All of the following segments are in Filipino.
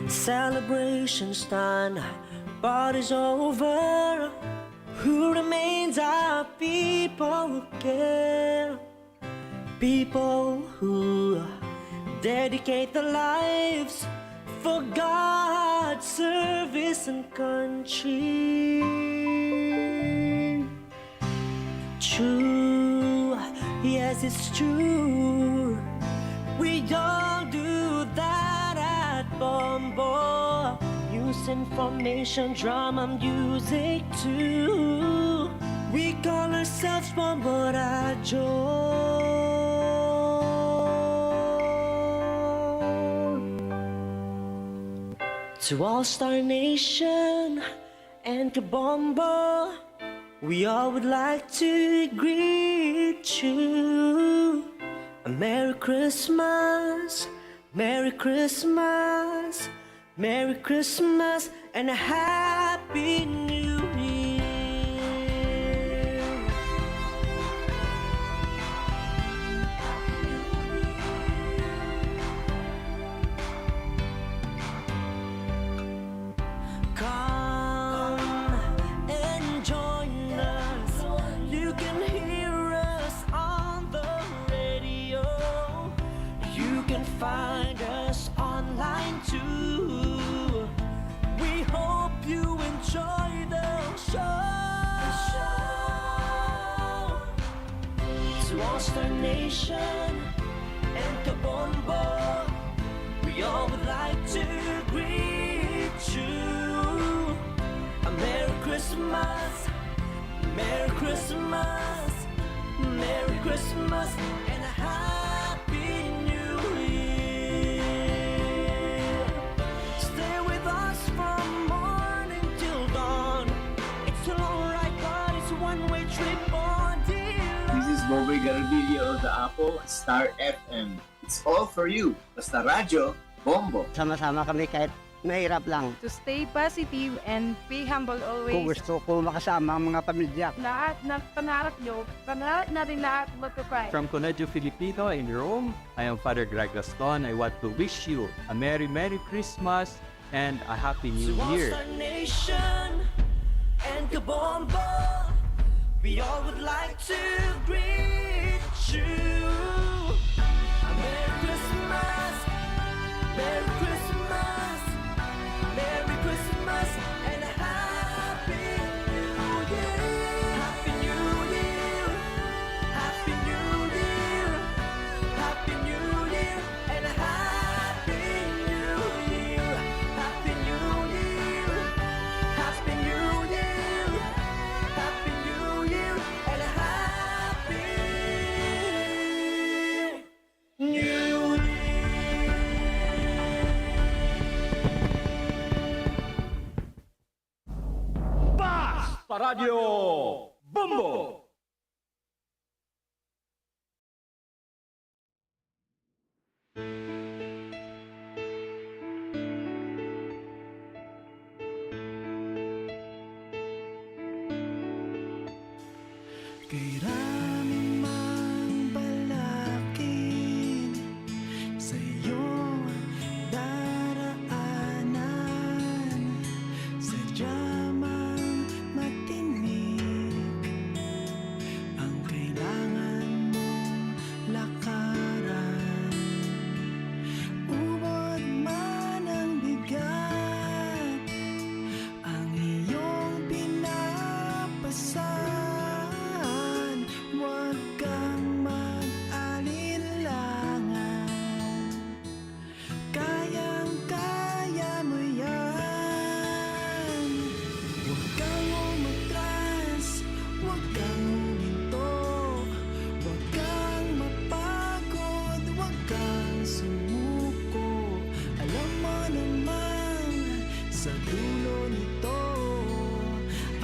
Celebration's done, party's over. Who remains are people who care, people who dedicate their lives for God's service and country. True, yes, it's true. We all do that at Bombo. News, information, drama, music too. We call ourselves Bombo Radio. To All-Star Nation and Kabombo, we all would like to greet you. A Merry Christmas, Merry Christmas, Merry Christmas, and a Happy New Year. Come and join us. You can hear us on the radio. You can find us online too. We hope you enjoy the show. To All-Star Nation and Kabombo, we all would like to greet you. A Merry Christmas, Merry Christmas, Merry Christmas, and a Happy New Year. Stay with us from morning till dawn. It's a long ride, but it's a one-way trip on This is Bobby Garbillo of the Apple Star FM. It's all for you. Basta radyo, Bombo. Sama-sama kami kahit mahirap lang. To stay positive and be humble Kung always. gusto ko makasama ang mga pamilya. Lahat ng pangarap nyo, pangarap natin lahat magkakry. From Colegio Filipino in Rome, I am Father Greg Gaston. I want to wish you a Merry Christmas and a Happy New Year. To All-Star Nation and Kabombo, we all would like to greet you. A Merry Christmas, Merry Christmas, Merry Christmas, and a Happy New Year. Happy New Year, Happy New Year, Happy New Year, and a Happy New Year. Happy New Year, Happy New Year, Happy New Year, and a Happy New Year. Paradyo Bombo! Kailanman mang balakin sa iyong daraanan, sadya mang matinik ang kailangan mong lakaran. Ubod man ang bigat ang iyong pinapasan. Huwag kang mag-alinlangan, kayang-kaya mo yan. Huwag kang umatras, huwag kang huminto, huwag kang mapagod, huwag kang sumuko. Alam mo naman sa dulo nito,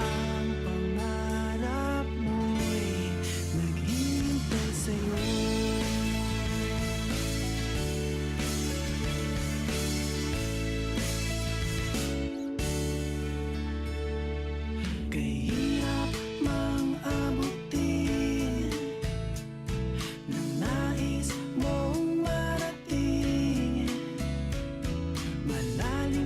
ang pangarap mo'y naghihintay sa'yo. Kahirap mang abutin ng nais mong marating, malalim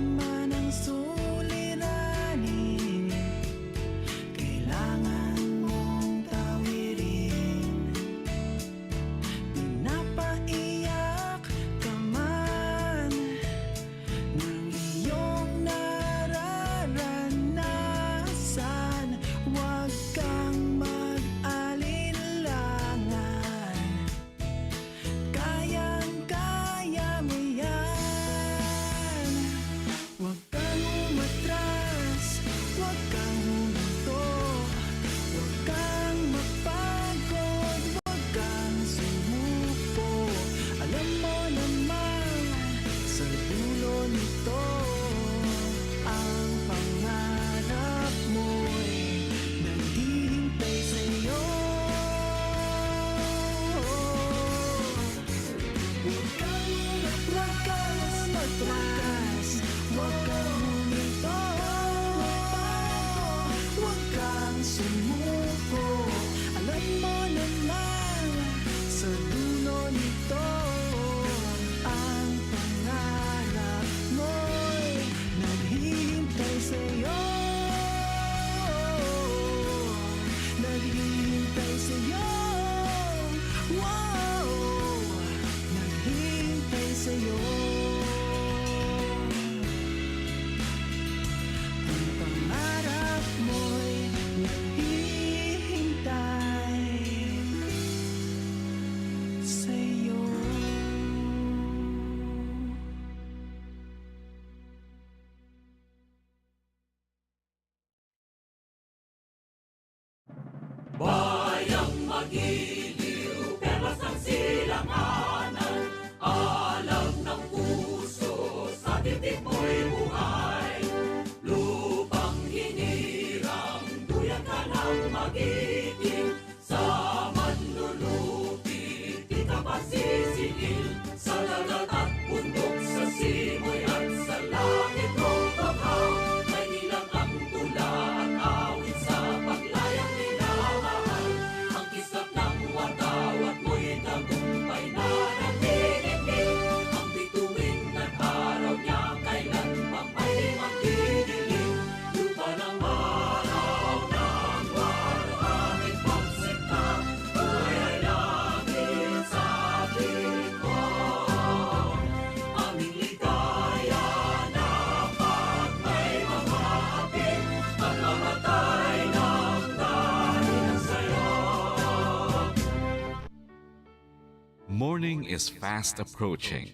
Morning is fast approaching.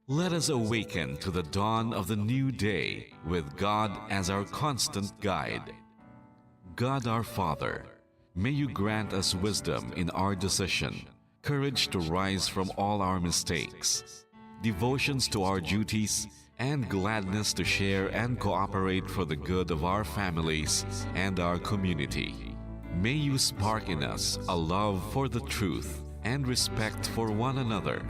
Let us awaken to the dawn of the new day with God as our constant guide. God our Father, may you grant us wisdom in our decision, courage to rise from all our mistakes, devotions to our duties, and gladness to share and cooperate for the good of our families and our community. May you spark in us a love for the truth and respect for one another.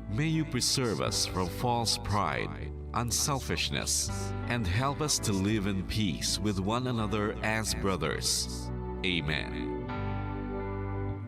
May you preserve us from false pride, unselfishness, and help us to live in peace with one another as brothers. Amen.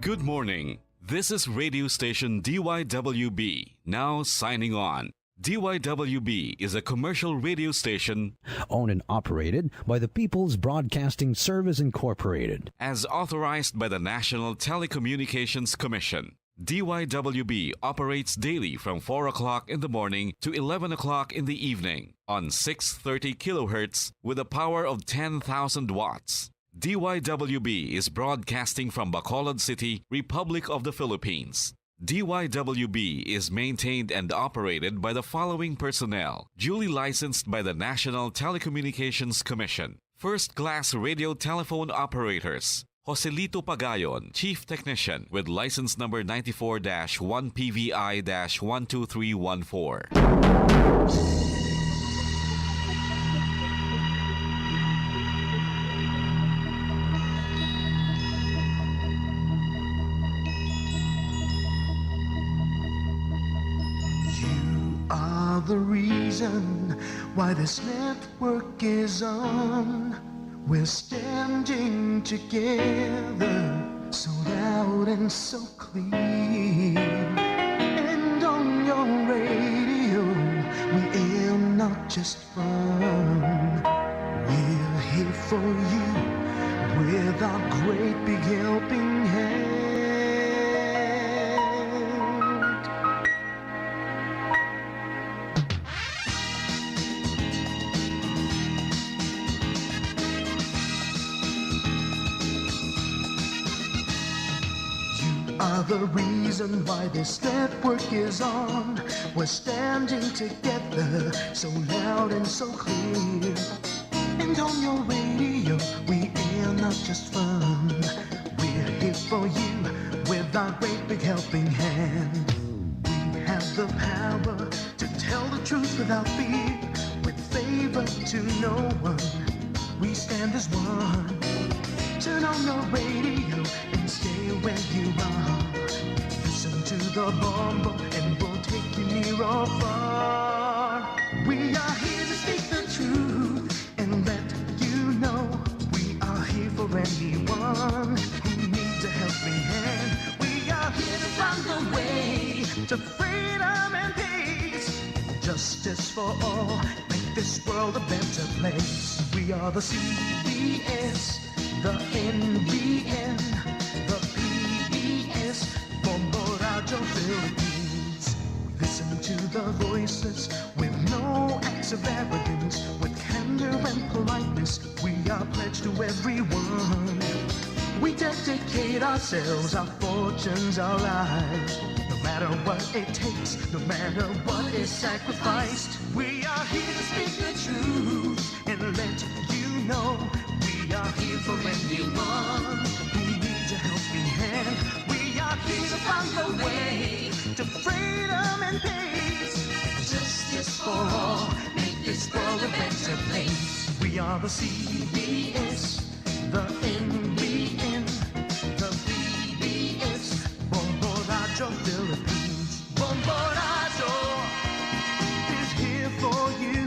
Good morning. This is radio station DYWB, now signing on. DYWB is a commercial radio station owned and operated by the People's Broadcasting Service Incorporated. as authorized by the National Telecommunications Commission. DYWB operates daily from 4 o'clock in the morning to 11 o'clock in the evening on 630 kilohertz with a power of 10,000 watts. DYWB is broadcasting from Bacolod City, Republic of the Philippines. DYWB is maintained and operated by the following personnel, duly licensed by the National Telecommunications Commission. First-class radio telephone operators. Joselito Pagayon, Chief Technician with license number 94-1PVI-12314. Are the reason why this network is on. We're standing together, so loud and so clear. And on your radio, we aim not just fun. We're here for you with our great big helping hand. Are the reason why this network is on. We're standing together, so loud and so clear. And on your radio, we air not just fun. We're here for you with our great big helping hand. We have the power to tell the truth without fear, with favor to no one. We stand as one. Turn on your radio and stay where you are. Listen to the bomb and we'll take you near or far. We are here to speak the truth and let you know we are here for anyone who needs a helping hand. We are here to find the way to freedom and peace, justice for all, make this world a better place. We are the CBS, the NBN, the PBS, Bombo Radio Philippines. We listen to the voices with no acts of arrogance, with candor and politeness. We are pledged to everyone. We dedicate ourselves, our fortunes, our lives. No matter what it takes, no matter what is sacrificed. We are here to speak the truth and let you know we are here for anyone who needs a helping hand. We here to find the way to freedom and peace. Justice for all, make this world a better place. We are the CBS, the NBN, the PBS, Bombo Radio Philippines. Bombo Radio is here for you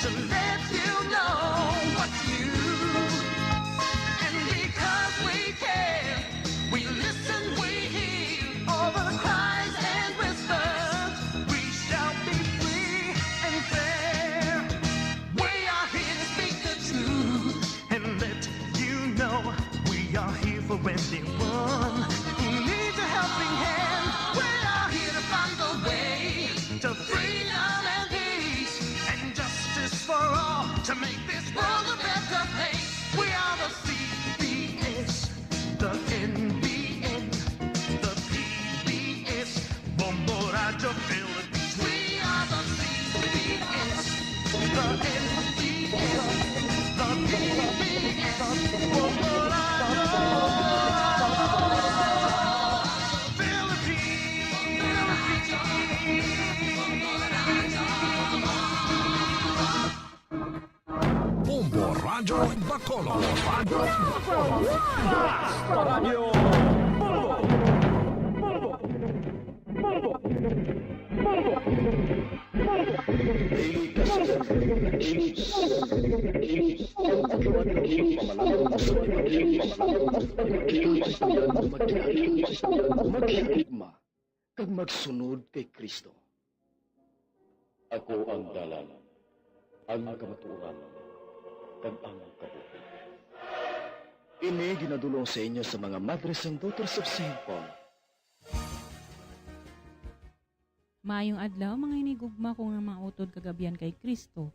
to let you know what's new. And because we care, we listen, we hear all the cries and whispers. We shall be free and fair. We are here to speak the truth and let you know we are here for anyone who needs a helping hand. We are here to find the way to freedom and peace and justice for all, to make this world a better place. We are the CBS, the NBN, the PBS, Bombo Radio Philippines. We are the CBS, the NBN, the PBS, Bombo Radio Bombo Radio Bacolod. Maghigma kag magsunod kay Kristo. Ako ang dalan, ang kamatuoran, kag ang kabuhi. Ini ginadulong sa inyo sa mga Madres and Daughters of St. Paul. Maayong adlaw mga inigugma ko nga mautod kagabian kay Kristo.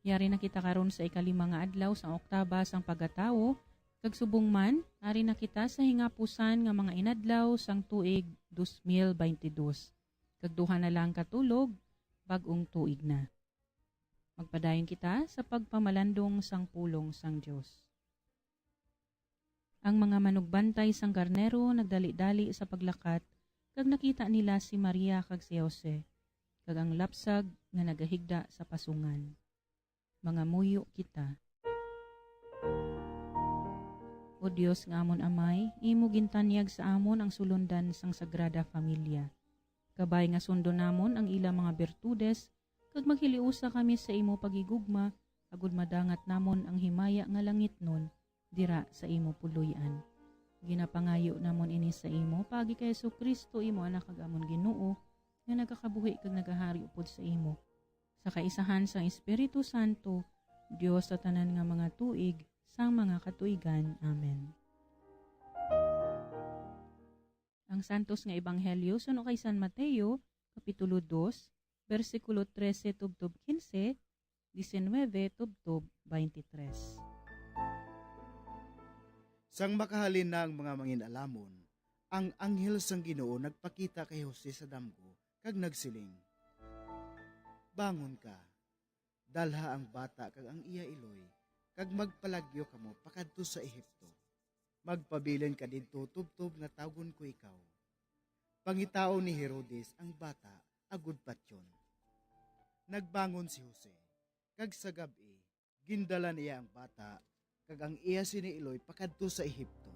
Yari na kita karon sa ikalima nga adlaw sa oktaba sang pagatawo, kag subong man, ari na kita sa hingapusan nga mga inadlaw sang tuig 2022. Kag duha na lang katulog, bag-ong tuig na. Magpadayon kita sa pagpamalandong sang pulong sang Dios. Ang mga manugbantay sang karnero nagdali-dali sa paglakat, kag nakita nila si Maria kag si Jose, kag ang lapsag nga nagahigda sa pasungan. Mga muyo kita. O Dios nga amon amay, imo gintanyag sa amon ang sulundan sang Sagrada Familia. Kabay nga sundo namon ang ilang mga bertudes, kag maghiliusa kami sa imo pagigugma, agud madangat namon ang himaya nga langit nun, dira sa imo puluyan. Ginapangayo namon ini sa imo, pagi kay Jesucristo imo anak kag amon Ginoo, nga nagakabuhi kag nagahari upod sa imo. Sa kaisahan sang Espiritu Santo, Dios sa tanan nga mga tuig, sang mga katuigan. Amen. Ang santos nga ebanghelyo suno kay San Mateo, kapitulo 2, versikulo 13 tubtob 15, 19 tubtob 23. Sang makahalin na ang mga manginalamon, ang anghel sang Ginoo nagpakita kay Jose sa damgo, kag nagsiling, "Bangon ka, dalha ang bata kag ang iya iloy, kag magpalagyo kamo pakadto sa Ehipto. Magpabilin ka didto tubtob nga tawgon ko ikaw." Pangitao ni Herodes ang bata, agud patyon. Nagbangon si Jose, kag sa gabi, gindala niya ang bata, kag ang iya sini iloy pakadto sa Ehipto.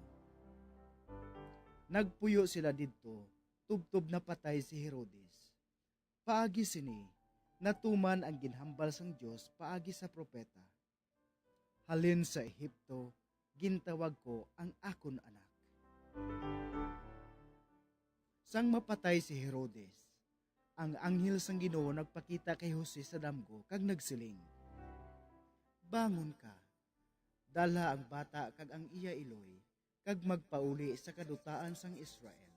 Nagpuyo sila didto, tubtob na patay si Herodes. Paagi sini, natuman ang ginhambal sang Dios paagi sa propeta. Halin sa Ehipto, gintawag ko ang akon anak. Sang mapatay si Herodes, ang anghel sang Ginoo nagpakita kay Jose sa damgo kag nagsiling, "Bangon ka, dalha ang bata kag ang iya iloy, kag magpauli sa kadutaan sang Israel,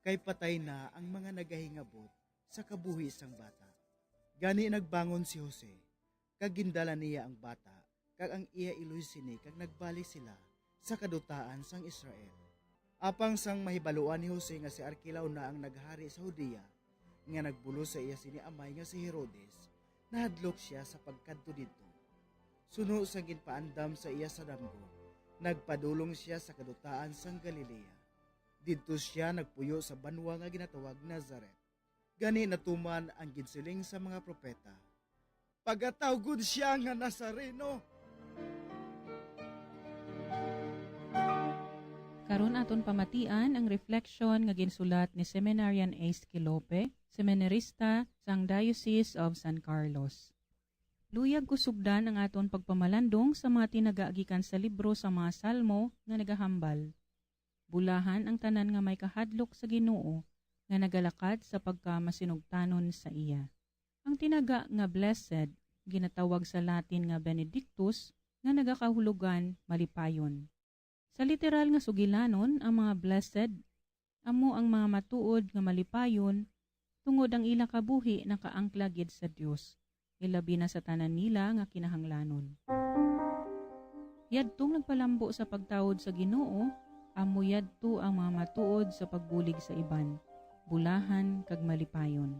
kay patay na ang mga nagahingabot sa kabuhi sang bata." Gani nagbangon si Jose, kag gindala niya ang bata, kag ang iya iloy sini, kag nagbalik sila sa kadutaan sang Israel. Apang sang mahibaluan ni Jose nga si Arkilaw na ang naghari sa Judea, nga nagbulo sa iya sini amay nga si Herodes, nahadlok siya sa pagkadto dito. Suno sang ginpaandam sa iya sa damgo, nagpadulong siya sa kadutaan sang Galilea. Didto siya nagpuyo sa banwa nga ginatawag Nazareth. Gani natuman ang ginsiling sa mga propeta. Pagatawgod siya nga Nazareno. Karon aton pamatian ang reflection nga ginsulat ni Seminarian Ace Quilope, seminarista sang Diocese of San Carlos. Luyag kusugdan ang aton pagpamalandong sa mga tinagaagikan sa libro sa mga salmo nga nagahambal. Bulahan ang tanan nga may kahadlok sa Ginoo nga nagalakad sa pagkamasinugtanon sa iya. Ang tinaga nga blessed, ginatawag sa Latin nga benedictus, nga nagakahulugan malipayon. Sa literal nga sugilanon, ang mga blessed, amo ang mga matuod nga malipayon, tungod ang ilang kabuhi na kaangklagid sa Dios, ilabi na sa tanan nila nga kinahanglanon. Yadtong nagpalambo sa pagtawod sa Ginoo, amo yadto ang mga matuod sa pagbulig sa iban, bulahan kag malipayon.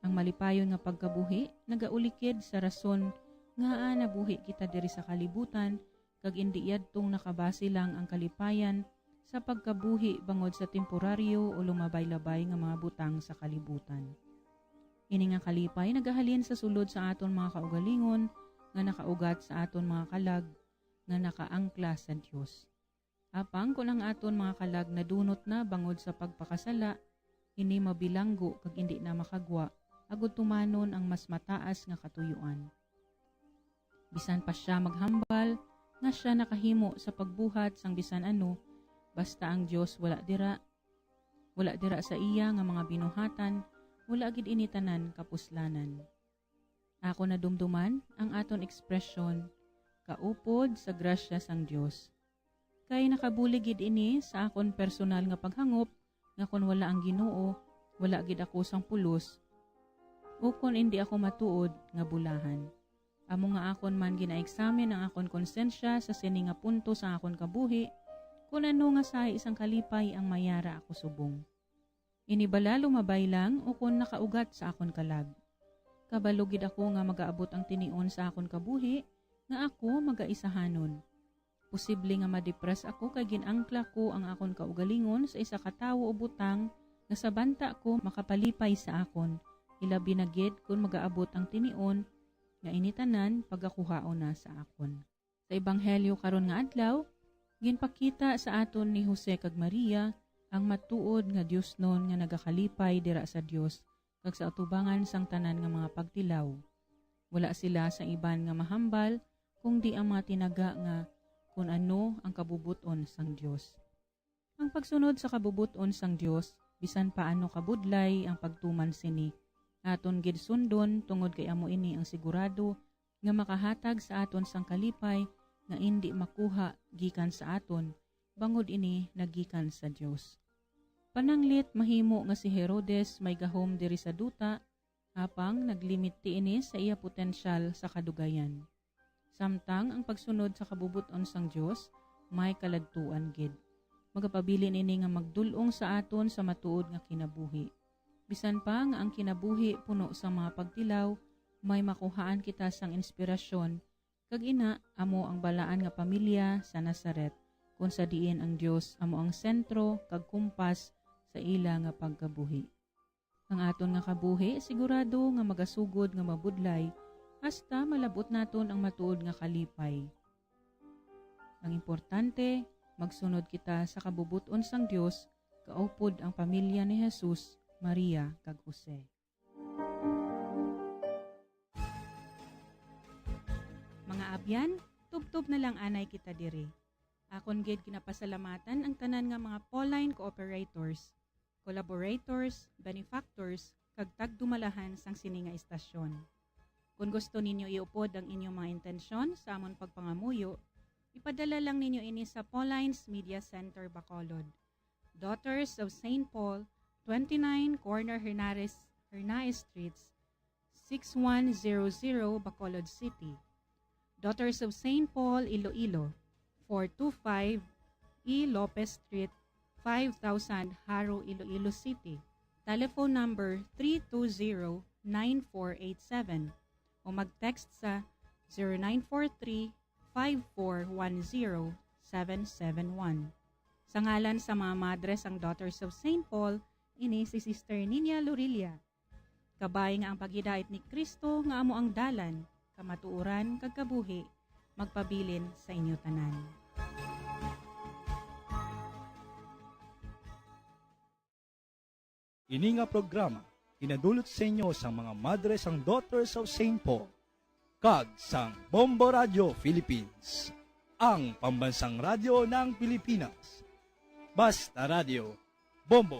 Ang malipayon nga pagkabuhi nagaulikid sa rason nga nabuhi kita diri sa kalibutan kag indi yadtong nakabase lang ang kalipayan sa pagkabuhi bangod sa temporaryo o lumabay-labay nga mga butang sa kalibutan. Ini nga kalipay nagahalin sa sulod sa aton mga kaugalingon nga nakaugat sa aton mga kalag nga nakaangkla sa Dios. Apang kung ang aton mga kalag na dunot na bangod sa pagpakasala, ini mabilanggo kag indi na makagwa, agud tumanon ang mas mataas nga katuyuan. Bisan pa siya maghambal, nga siya nakahimo sa pagbuhat sang bisan ano, basta ang Dios wala dira sa iya nga mga binuhatan, wala gid initanan kapuslanan. Ako na dumduman ang aton ekspresyon, kaupod sa grasya sang Dios. Kay nakabulig gid ini sa akon personal nga paghangop, nga kun wala ang Ginoo, wala gid ako sang pulos, o kun hindi ako matuod nga bulahan. Amo nga akon man gina-examine ang akon konsensya sa sini nga punto sa akon kabuhi, kung ano nga sa isang kalipay ang mayara ako subong. Inibala lumabay lang o kung nakaugat sa akon kalag. Kabalugid ako nga magaabot ang tinion sa akon kabuhi, nga ako magaisahanon. Posible nga ma-depress ako kay ginangkla ko ang akon kaugalingon sa isa ka tawo o butang nga sa banta ko makapalipay sa akon, ilabi na gid kung magaabot ang tinion nga initanan pagakuhaon na sa akon. Sa Ebanghelyo karon nga adlaw, ginpakita sa aton ni Jose kag Maria ang matuod nga Diosnon nga nagakalipay dira sa Dios kag sa atubangan sang tanan nga mga pagtilaw. Wala sila sa iban nga mahambal kung di ang mga tinaga nga kung ano ang kabubuton sang Dios. Ang pagsunod sa kabubuton sang Dios, bisan paano kabudlay ang pagtuman sini, aton gid sundon tungod kay amo ini ang sigurado nga makahatag sa aton sang kalipay nga indi makuha gikan sa aton, bangod ini nagikan sa Dios. Pananglit mahimo nga si Herodes may gahom diri sa duta, apang naglimit ti ini sa iya potensyal sa kadugayan. Samtang ang pagsunod sa kabubuton sang Dios may kaladtuan gid. Magapabilin ini nga magdulong sa aton sa matuod nga kinabuhi. Bisan pa nga ang kinabuhi puno sa mga pagtilaw, may makuhaan kita sang inspirasyon, kag ina amo ang balaan nga pamilya sa Nazaret, kung sa diin ang Dios amo ang sentro kag kumpas sa ila nga pagkabuhi. Ang aton nga kabuhi sigurado nga magasugod nga mabudlay, hasta malabot naton ang matuod nga kalipay. Ang importante, magsunod kita sa kabubuton sang Dios, kaupod ang pamilya ni Jesus, Maria kag Jose. Mga abyan, tubtob na lang anay kita diri. Akon gid kinapasalamatan ang tanan nga mga Pauline cooperators, collaborators, benefactors, kag tagdumalahan sang sini nga istasyon. Kung gusto ninyo iupod ang inyong mga intensyon sa amon pagpangamuyo, ipadala lang ninyo ini sa Pauline's Media Center, Bacolod. Daughters of St. Paul, 29 Corner Hernaez Streets, 6100 Bacolod City. Daughters of St. Paul, Iloilo, 425 E. Lopez Street, 5000 Haro, Iloilo City. Telephone number 320-9487 o mag-text sa 0943-5410-771. Sa ngalan sa mga madres ang Daughters of St. Paul, ini si Sister Nina Lorilla. Kabay nga ang paghidait ni Kristo nga amo ang dalan, kamatuuran kag kabuhi, magpabilin sa inyo tanan. Ini nga programa inadulot sa inyo sa mga madres ang Daughters of St. Paul, kag sang Bombo Radio Philippines, ang pambansang radyo ng Pilipinas. Basta Radio, Bombo.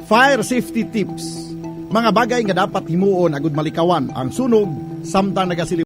Fire safety tips. Mga bagay nga dapat himuon agud malikawan ang sunog samtang nagasilip